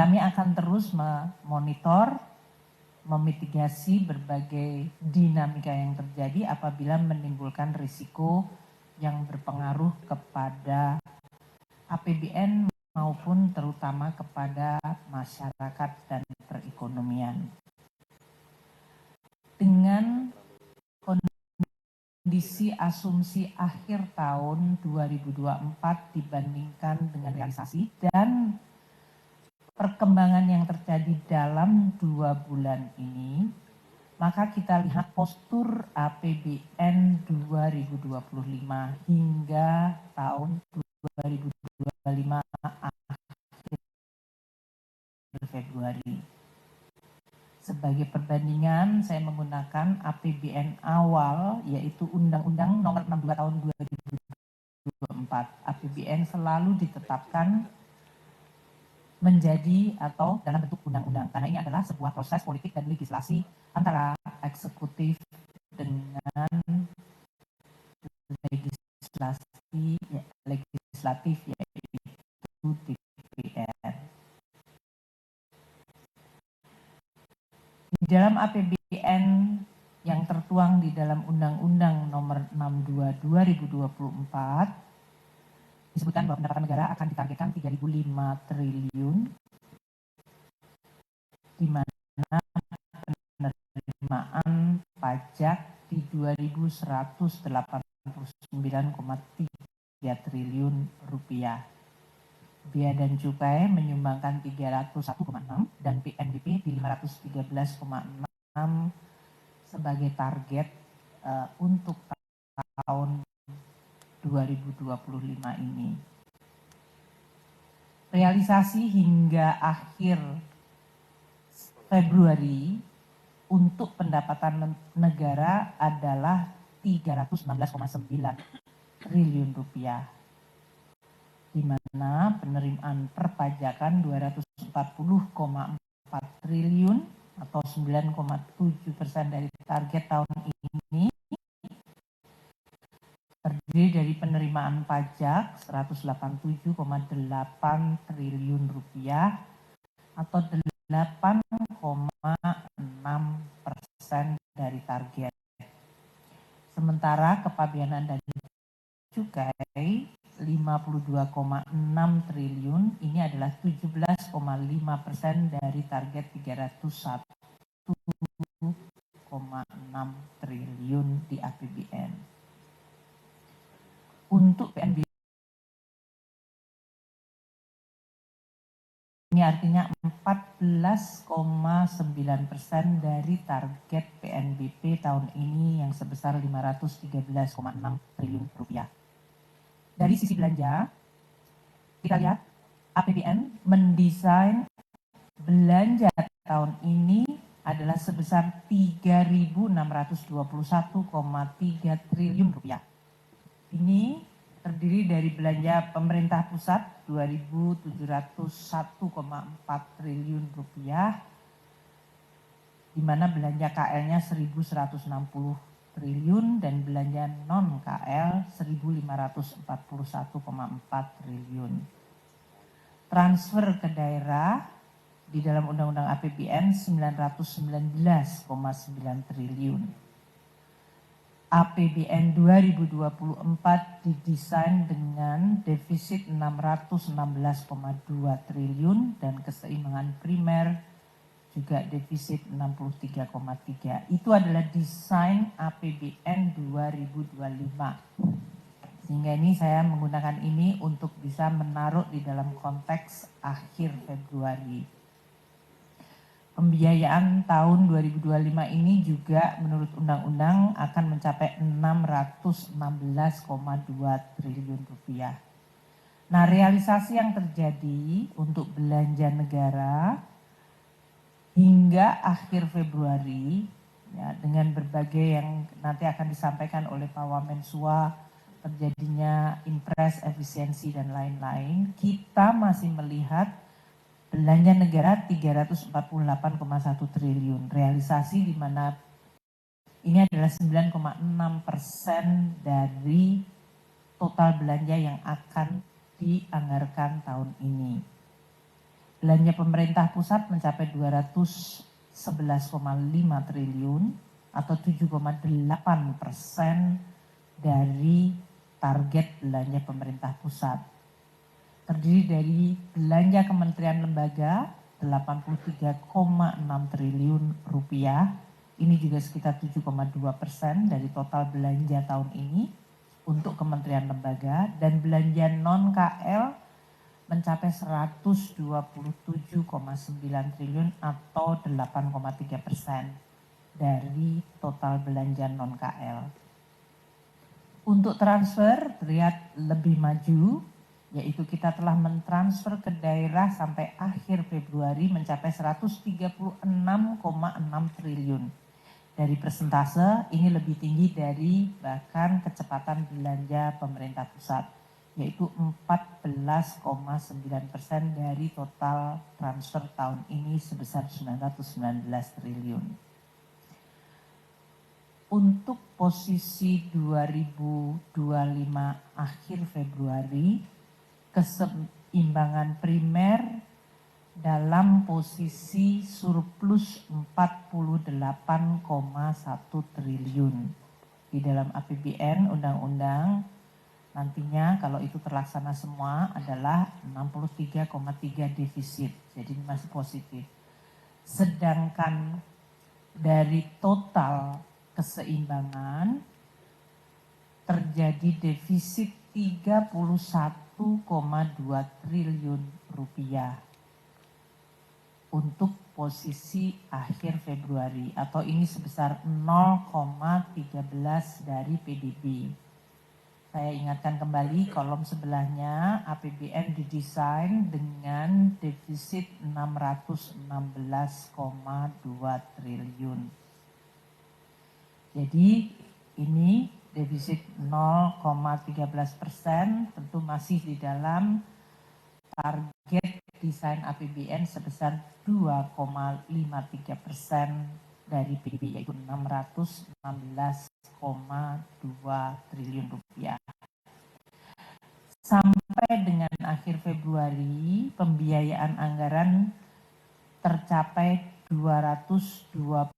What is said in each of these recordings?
kami akan terus memonitor, memitigasi berbagai dinamika yang terjadi apabila menimbulkan risiko yang berpengaruh kepada APBN maupun terutama kepada masyarakat dan perekonomian. Dengan kondisi asumsi akhir tahun 2024 dibandingkan dengan realisasi dan perkembangan yang terjadi dalam 2 bulan ini, maka kita lihat postur APBN 2025 hingga tahun 2025 akhir Februari. Sebagai perbandingan, saya menggunakan APBN awal, yaitu Undang-Undang Nomor 62 Tahun 2024. APBN selalu ditetapkan menjadi atau dalam bentuk undang-undang, karena ini adalah sebuah proses politik dan legislasi antara eksekutif dengan legislatif, yaitu DPR. Di dalam APBN yang tertuang di dalam Undang-Undang Nomor 62 2024 disebutkan bahwa pendapatan negara akan ditargetkan 3.005 triliun, di mana penerimaan pajak di 2.189,3 triliun rupiah. Biaya dan cukai menyumbangkan 301,6 dan PNBP di 513,6 sebagai target untuk tahun 2025 ini. Realisasi hingga akhir Februari untuk pendapatan negara adalah 316,9 triliun rupiah, di mana penerimaan perpajakan 240,4 triliun atau 9,7% dari target tahun ini, terdiri dari penerimaan pajak 187,8 triliun rupiah atau 8,6% dari target. Sementara kepabeanan dan cukai 52,6 triliun, ini adalah 17,5% dari target 301,6 triliun di APBN. Untuk PNBP ini artinya 14,9% dari target PNBP tahun ini yang sebesar 513,6 triliun rupiah. Dari sisi belanja, kita lihat APBN mendesain belanja tahun ini adalah sebesar 3.621,3 triliun rupiah. Ini terdiri dari belanja pemerintah pusat 2.701,4 triliun rupiah, di mana belanja KL-nya 1.160 triliun dan belanja non-KL 1.541,4 triliun. Transfer ke daerah di dalam Undang-Undang APBN 919,9 triliun. APBN 2024 didesain dengan defisit 616,2 triliun dan keseimbangan primer juga defisit 63,3. Itu adalah desain APBN 2025. Sehingga ini saya menggunakan ini untuk bisa menaruh di dalam konteks akhir Februari. Pembiayaan tahun 2025 ini juga menurut undang-undang akan mencapai 616,2 triliun rupiah. Nah, realisasi yang terjadi untuk belanja negara hingga akhir Februari, ya, dengan berbagai yang nanti akan disampaikan oleh Pak Wamensua, terjadinya impres, efisiensi, dan lain-lain, kita masih melihat belanja negara 348,1 triliun. Realisasi di mana ini adalah 9,6% dari total belanja yang akan dianggarkan tahun ini. Belanja pemerintah pusat mencapai 211,5 triliun atau 7,8% dari target belanja pemerintah pusat. Terdiri dari belanja kementerian lembaga 83,6 triliun rupiah. Ini juga sekitar 7,2% dari total belanja tahun ini untuk kementerian lembaga, dan belanja non-KL mencapai 127,9 triliun atau 8,3% dari total belanja non-KL. Untuk transfer terlihat lebih maju, yaitu kita telah mentransfer ke daerah sampai akhir Februari mencapai 136,6 triliun. Dari persentase ini lebih tinggi dari bahkan kecepatan belanja pemerintah pusat, yaitu 14,9% dari total transfer tahun ini sebesar 919 triliun. Untuk posisi 2025 akhir Februari, keseimbangan primer dalam posisi surplus 48,1 triliun. Di dalam APBN undang-undang nantinya kalau itu terlaksana semua adalah 63,3 defisit, jadi masih positif. Sedangkan dari total keseimbangan terjadi defisit 31,2 triliun rupiah untuk posisi akhir Februari, atau ini sebesar 0,13 dari PDB. Saya ingatkan kembali kolom sebelahnya, APBN didesain dengan defisit 616,2 triliun. Jadi ini defisit 0,13% tentu masih di dalam target desain APBN sebesar 2,53% dari PDB, yaitu 616,2 triliun rupiah. Sampai dengan akhir Februari, pembiayaan anggaran tercapai 220,1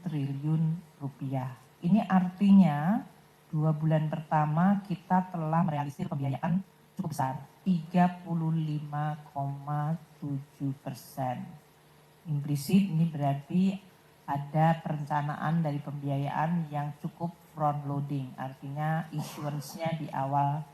triliun rupiah. Ini artinya 2 bulan pertama kita telah merealisir pembiayaan cukup besar, 35,7%. Implisit ini berarti ada perencanaan dari pembiayaan yang cukup front loading, artinya issuance-nya di awal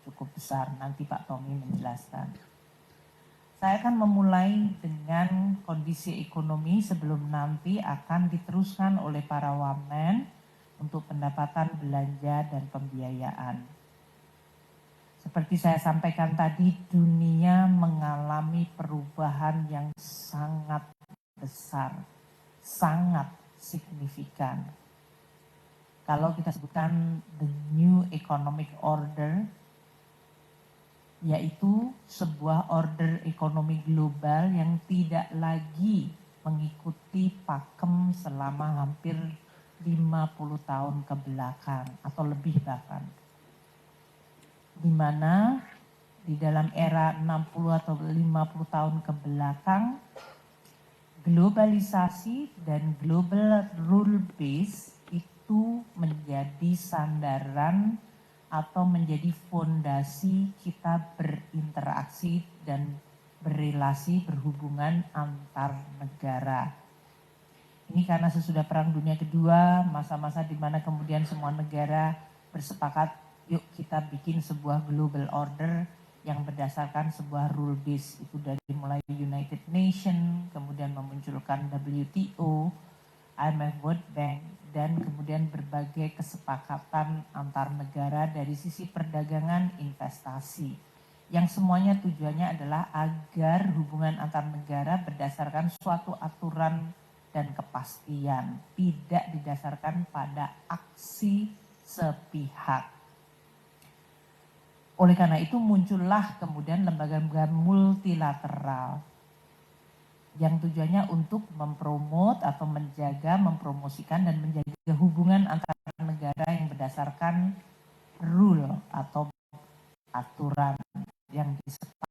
cukup besar. Nanti Pak Tommy menjelaskan. Saya akan memulai dengan kondisi ekonomi sebelum nanti akan diteruskan oleh para wamen untuk pendapatan belanja dan pembiayaan. Seperti saya sampaikan tadi, dunia mengalami perubahan yang sangat besar, sangat signifikan. Kalau kita sebutkan the new economic order, yaitu sebuah order ekonomi global yang tidak lagi mengikuti pakem selama hampir 50 tahun ke belakang atau lebih bahkan. Di mana di dalam era 60 atau 50 tahun ke belakang, globalisasi dan global rule base itu menjadi sandaran atau menjadi fondasi kita berinteraksi dan berrelasi, berhubungan antar negara. Ini karena sesudah Perang Dunia Kedua, masa-masa di mana kemudian semua negara bersepakat, yuk kita bikin sebuah global order yang berdasarkan sebuah rule base. Itu dari mulai United Nations, kemudian memunculkan WTO, IMF, World Bank, dan kemudian berbagai kesepakatan antar negara dari sisi perdagangan, investasi, yang semuanya tujuannya adalah agar hubungan antar negara berdasarkan suatu aturan dan kepastian, tidak didasarkan pada aksi sepihak. Oleh karena itu muncullah kemudian lembaga-lembaga multilateral yang tujuannya untuk mempromot atau menjaga, mempromosikan dan menjaga hubungan antar negara yang berdasarkan rule atau aturan yang disepakati